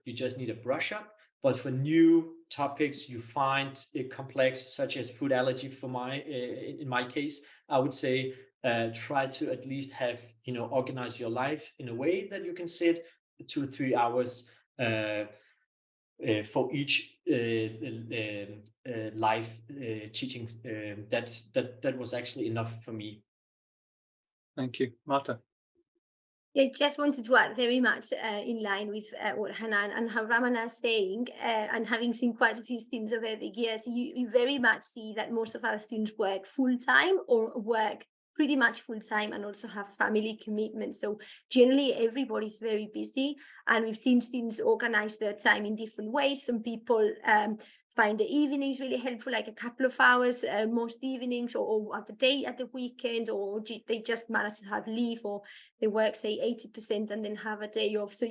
just need a brush up. but for new topics you find complex, such as food allergy, in my case, I would say try to at least have, organize your life in a way that you can sit 2 or 3 hours for each live teaching. That was actually enough for me. Thank you, Marta. I just wanted to add very much in line with what Hanan and how Ramana is saying, and having seen quite a few students over the years, you very much see that most of our students work full-time or work pretty much full-time and also have family commitments. So generally everybody's very busy, and we've seen students organize their time in different ways. Some people find the evenings really helpful, like a couple of hours most evenings, or have a day at the weekend, or they just manage to have leave, or they work say 80% and then have a day off. So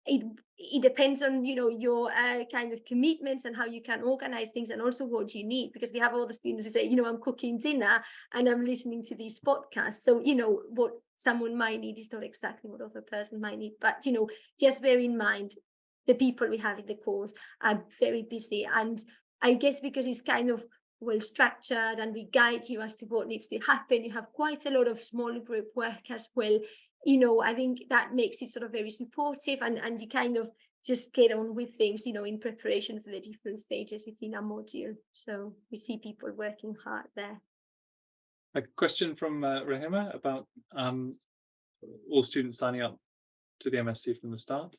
it depends on your kind of commitments and how you can organize things, and also what you need, because we have all the students who say, I'm cooking dinner and I'm listening to these podcasts. So what someone might need is not exactly what other person might need, but just bear in mind the people we have in the course are very busy. And I guess because it's kind of well structured and we guide you as to what needs to happen, you have quite a lot of small group work as well. I think that makes it sort of very supportive, and you kind of just get on with things, in preparation for the different stages within a module. So we see people working hard there. A question from Rahima about all students signing up to the MSc from the start.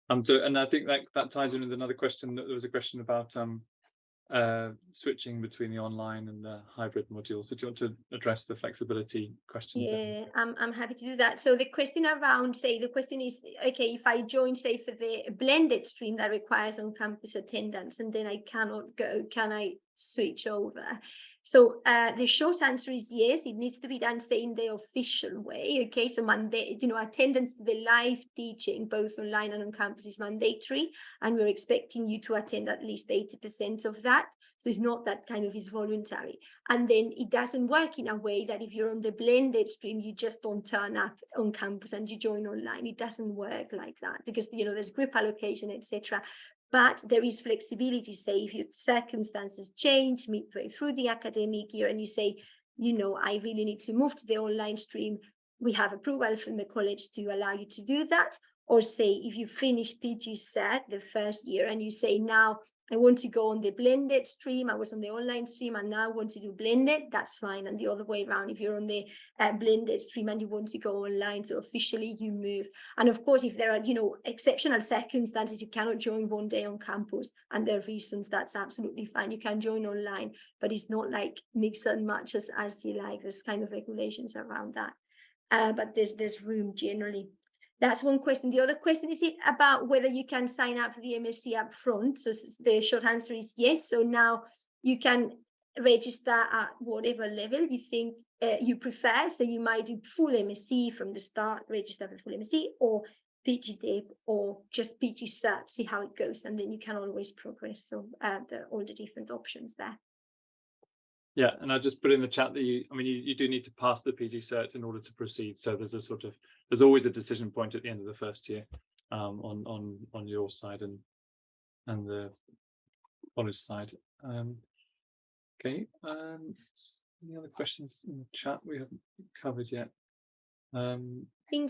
And I think that ties in with another question. There was a question about switching between the online and the hybrid modules. So do you want to address the flexibility question? Yeah, I'm happy to do that. So the question is, okay, if I join, say, for the blended stream that requires on-campus attendance, and then I cannot go, can I switch over? So the short answer is yes, it needs to be done, say, in the official way. Okay, so attendance to the live teaching, both online and on campus, is mandatory, and we're expecting you to attend at least 80% of that. So it's not that kind of is voluntary. And then it doesn't work in a way that if you're on the blended stream, you just don't turn up on campus and you join online. It doesn't work like that, because there's group allocation, etc. But there is flexibility. Say if your circumstances change midway through the academic year and you say, I really need to move to the online stream, we have approval from the college to allow you to do that. Or say if you finish PG Cert the first year and you say, now I want to go on the blended stream, I was on the online stream and now I want to do blended, that's fine. And the other way around, if you're on the blended stream and you want to go online, so officially you move. And of course, if there are, exceptional circumstances, you cannot join one day on campus and there are reasons, that's absolutely fine. You can join online, but it's not like mix and match as you like. There's kind of regulations around that. But there's room generally. That's one question. The other question is about whether you can sign up for the MSc up front. So the short answer is yes. So now you can register at whatever level you think you prefer. So you might do full MSc from the start, register for full MSc, or PG Dip, or just PG Cert, see how it goes. And then you can always progress. So there are all the different options there. Yeah, and I just put in the chat that you do need to pass the PG Cert in order to proceed. So there's always a decision point at the end of the first year on your side and the college side. Okay. Any other questions in the chat we haven't covered yet? I think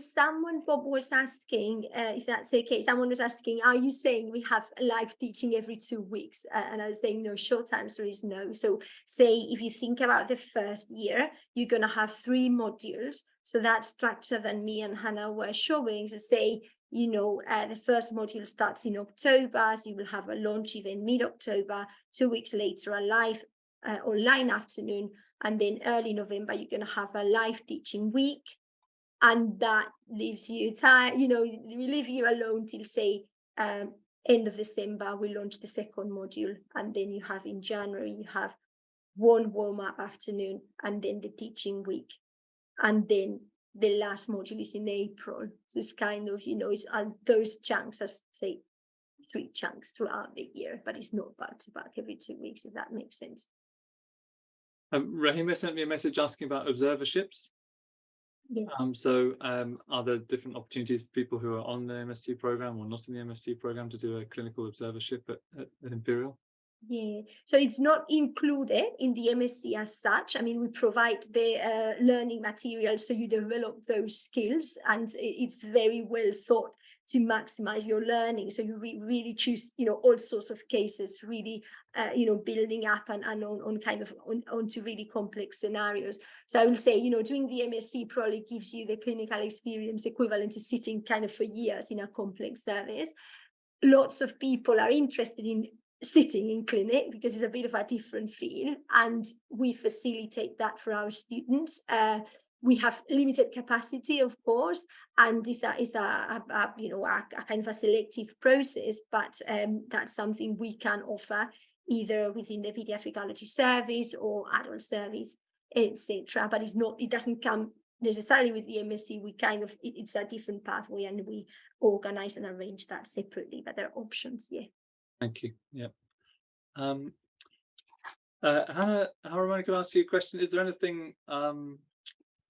Bob was asking, if that's okay, someone was asking, are you saying we have live teaching every 2 weeks? And I was saying, no, short answer is no. So say if you think about the first year, you're going to have 3 modules. So that structure that me and Hannah were showing, so say, the first module starts in October, so you will have a launch event mid-October, 2 weeks later, a live online afternoon, and then early November, you're going to have a live teaching week. And that leaves you tired, we leave you alone till, say, end of December, we launch the second module. And then you have in January, you have one warm-up afternoon and then the teaching week. And then the last module is in April. So it's kind of, it's those chunks, as say, 3 chunks throughout the year, but it's not back-to-back every 2 weeks, if that makes sense. Rahima sent me a message asking about observerships. Yeah. Are there different opportunities for people who are on the MSc program or not in the MSc program to do a clinical observership at Imperial? Yeah, so it's not included in the MSc as such. I mean, we provide the learning material so you develop those skills, and it's very well thought to maximize your learning. So you really choose, all sorts of cases, really, building up and on kind of onto really complex scenarios. So I will say, doing the MSc probably gives you the clinical experience equivalent to sitting kind of for years in a complex service. Lots of people are interested in sitting in clinic because it's a bit of a different field, and we facilitate that for our students. We have limited capacity, of course, and this is a kind of a selective process, but that's something we can offer either within the pediatric allergy service or adult service, etc. But it doesn't come necessarily with the MSc. It's a different pathway, and we organize and arrange that separately, but there are options. Yeah. Thank you. Yeah. Hannah, how am I going to ask you a question? Is there anything,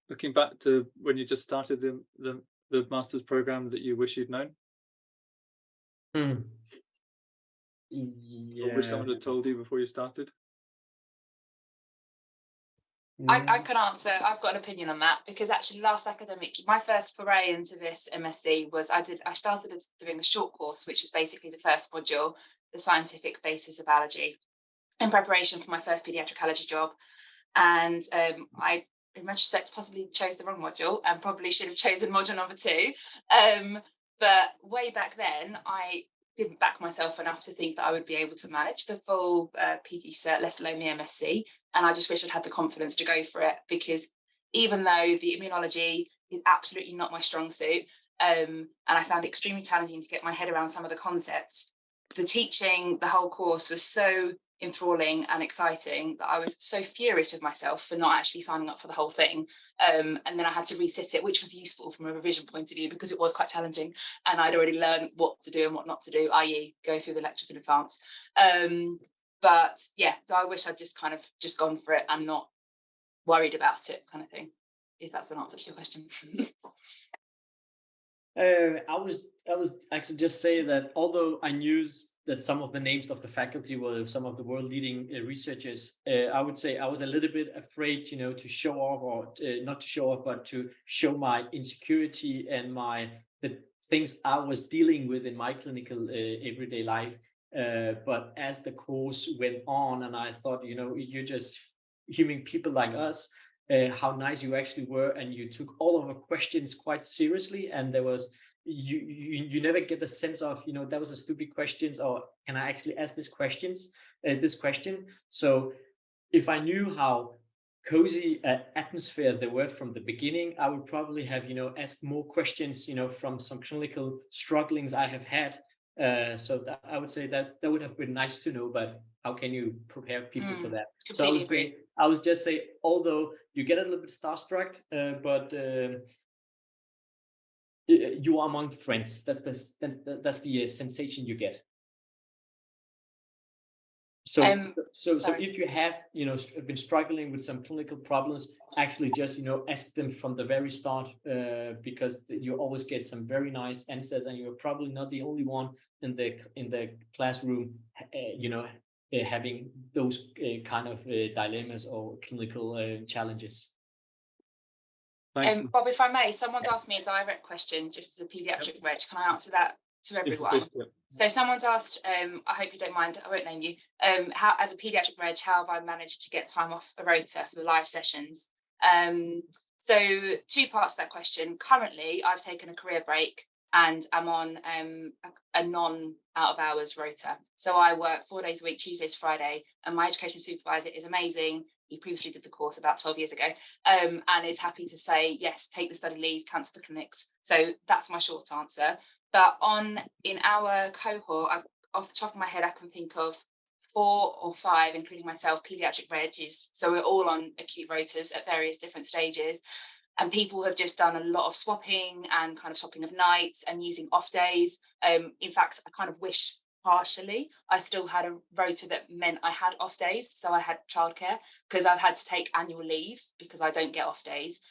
looking back to when you just started the master's program, that you wish you'd known? Yeah. Or wish someone had told you before you started? I can answer. I've got an opinion on that, because actually last academic, my first foray into this MSc was I started doing a short course, which was basically the first module, the scientific basis of allergy, in preparation for my first paediatric allergy job. And I in retrospect possibly chose the wrong module and probably should have chosen module number 2. But way back then, I didn't back myself enough to think that I would be able to manage the full PD cert, let alone the MSc. And I just wish I'd had the confidence to go for it, because even though the immunology is absolutely not my strong suit, and I found it extremely challenging to get my head around some of the concepts, the teaching, the whole course was so enthralling and exciting that I was so furious with myself for not actually signing up for the whole thing. And then I had to resit it, which was useful from a revision point of view, because it was quite challenging and I'd already learned what to do and what not to do, i.e. go through the lectures in advance. But yeah, so I wish I'd just kind of just gone for it and not worried about it, kind of thing, if that's an answer to your question. I was actually just say that although I knew that some of the names of the faculty were some of the world leading researchers, I would say I was a little bit afraid, to show off, or not to show off, but to show my insecurity and the things I was dealing with in my clinical everyday life. But as the course went on, and I thought, you're just human people like us. How nice you actually were, and you took all of our questions quite seriously, and there was you never get the sense of that was a stupid questions, or can I actually ask this question. So if I knew how cozy atmosphere there were from the beginning, I would probably have asked more questions from some clinical strugglings I have had. So that, I would say that would have been nice to know, but how can you prepare people for that? So I was great. I was just say, although you get a little bit starstruck, but you are among friends. That's the sensation you get. So if you have been struggling with some clinical problems, actually just ask them from the very start, because you always get some very nice answers, and you're probably not the only one in the classroom having those kind of dilemmas or clinical challenges. Bob, if I may, someone's asked me a direct question just as a paediatric reg. Can I answer that to everyone? So someone's asked, I hope you don't mind, I won't name you, how, as a paediatric reg, how have I managed to get time off a rota for the live sessions? So 2 parts to that question. Currently, I've taken a career break and I'm on a non-out of hours rota. So I work 4 days a week, Tuesday to Friday, and my education supervisor is amazing. He previously did the course about 12 years ago, and is happy to say, yes, take the study leave, cancel the clinics. So that's my short answer. But in our cohort, off the top of my head, I can think of 4 or 5, including myself, paediatric regs. So we're all on acute rotas at various different stages. And people have just done a lot of swapping and kind of swapping of nights and using off days. In fact, I kind of wish partially I still had a rota that meant I had off days. So I had childcare, because I've had to take annual leave because I don't get off days.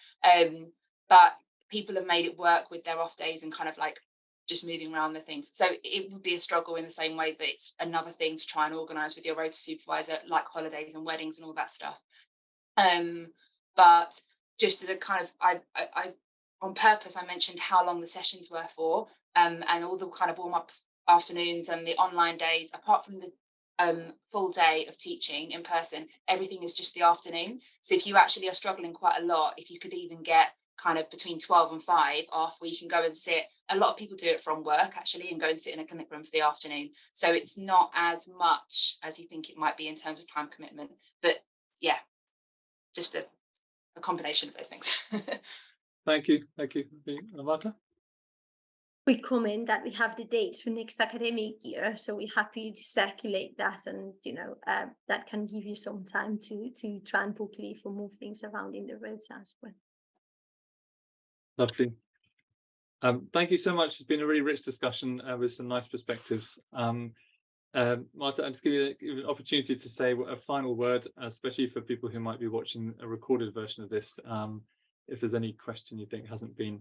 but people have made it work with their off days and kind of like just moving around the things. So it would be a struggle in the same way that it's another thing to try and organise with your rota supervisor, like holidays and weddings and all that stuff. But just as a kind of, I on purpose, I mentioned how long the sessions were for, and all the kind of warm-up afternoons and the online days, apart from the full day of teaching in person, everything is just the afternoon. So if you actually are struggling quite a lot, if you could even get kind of between 12 and 5 off, where you can go and sit, a lot of people do it from work actually, and go and sit in a clinic room for the afternoon. So it's not as much as you think it might be in terms of time commitment, but yeah, just a combination of those things. Thank you, Marta. We comment that we have the dates for next academic year, so we're happy to circulate that, and that can give you some time to try and book leave or move things around in the roads as well. Lovely. Thank you so much. It's been a really rich discussion with some nice perspectives. Marta, I'll just give you an opportunity to say a final word, especially for people who might be watching a recorded version of this. If there's any question you think hasn't been,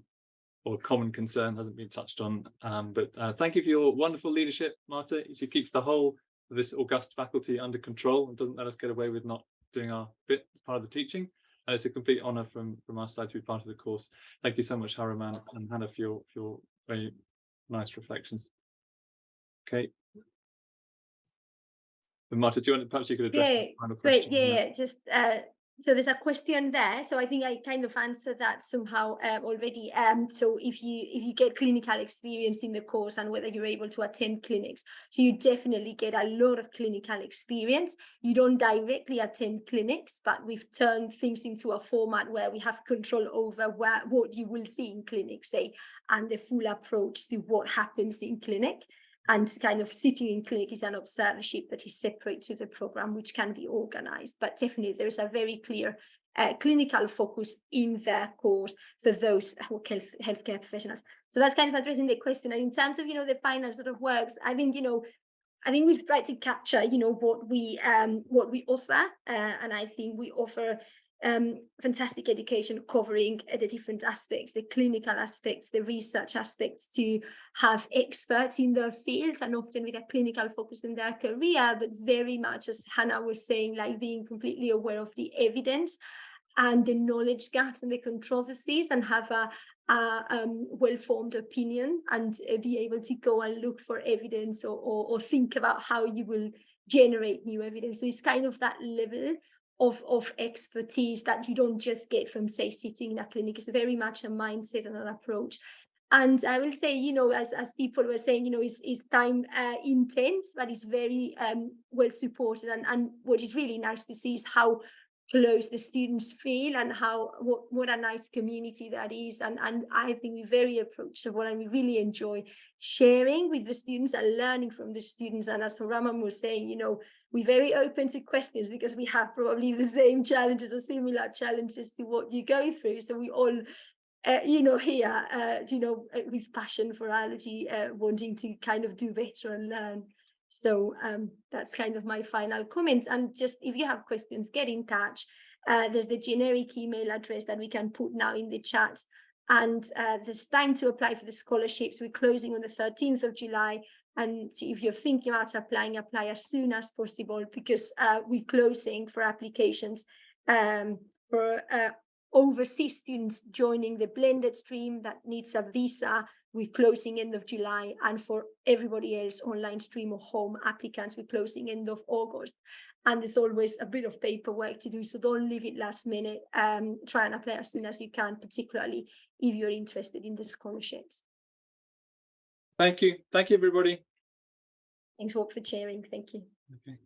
or common concern hasn't been touched on. But thank you for your wonderful leadership, Marta. She keeps the whole of this august faculty under control and doesn't let us get away with not doing our bit as part of the teaching. And it's a complete honour from our side to be part of the course. Thank you so much, Harriman and Hannah, for your very nice reflections. Okay. But Marta, do you want, perhaps you could address the final question? Great. Yeah. Just so there's a question there. So I think I kind of answered that somehow already. So if you get clinical experience in the course and whether you're able to attend clinics, so you definitely get a lot of clinical experience. You don't directly attend clinics, but we've turned things into a format where we have control over what you will see in clinics, say, and the full approach to what happens in clinic. And kind of sitting in clinic is an observership that is separate to the program, which can be organized. But definitely there's a very clear clinical focus in their course for those who are healthcare professionals. So that's kind of addressing the question. And in terms of, the final sort of works, I think we've tried to capture, what we offer. And I think we offer fantastic education covering the different aspects, the clinical aspects, the research aspects, to have experts in their fields and often with a clinical focus in their career, but very much, as Hannah was saying, like being completely aware of the evidence and the knowledge gaps and the controversies, and have a well-formed opinion and be able to go and look for evidence or think about how you will generate new evidence. So it's kind of that level of expertise that you don't just get from, say, sitting in a clinic. It's very much a mindset and an approach. And I will say, as people were saying, it's time intense, but it's very well supported. And what is really nice to see is how close the students feel and what a nice community that is. And I think we're very approachable and we really enjoy sharing with the students and learning from the students. And as Raman was saying, we're very open to questions because we have probably the same challenges or similar challenges to what you go through. So we all here, with passion for allergy, wanting to kind of do better and learn. So that's kind of my final comments. And just if you have questions, get in touch. There's the generic email address that we can put now in the chat. And there's time to apply for the scholarships. We're closing on the 13th of July. And if you're thinking about applying, apply as soon as possible, because we're closing for applications for overseas students joining the blended stream that needs a visa. We're closing end of July, and for everybody else, online stream or home applicants, we're closing end of August. And there's always a bit of paperwork to do, so don't leave it last minute. Try and apply as soon as you can, particularly if you're interested in the scholarships. Thank you, everybody. Thanks, Hope, for sharing. Thank you. Okay.